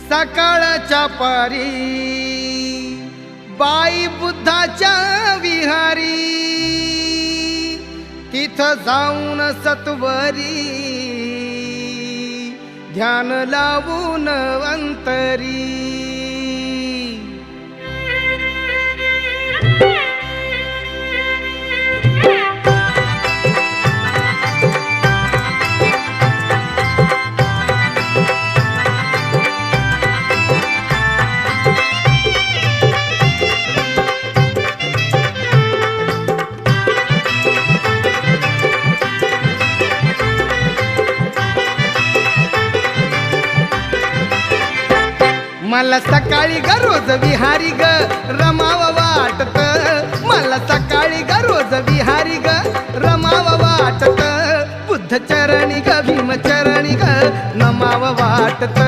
सकाळच्या पारी बाई बुद्धाच्या विहारी, तिथं जाऊन सत्वरी ध्यान लावून अंतरी। मला सकाळी ग रोज विहारी ग रमाव वाटत, मला सकाळी ग रोज विहारी ग रमाव वाटत, बुद्ध चरणी ग भीम चरणी ग नमाव वाटत।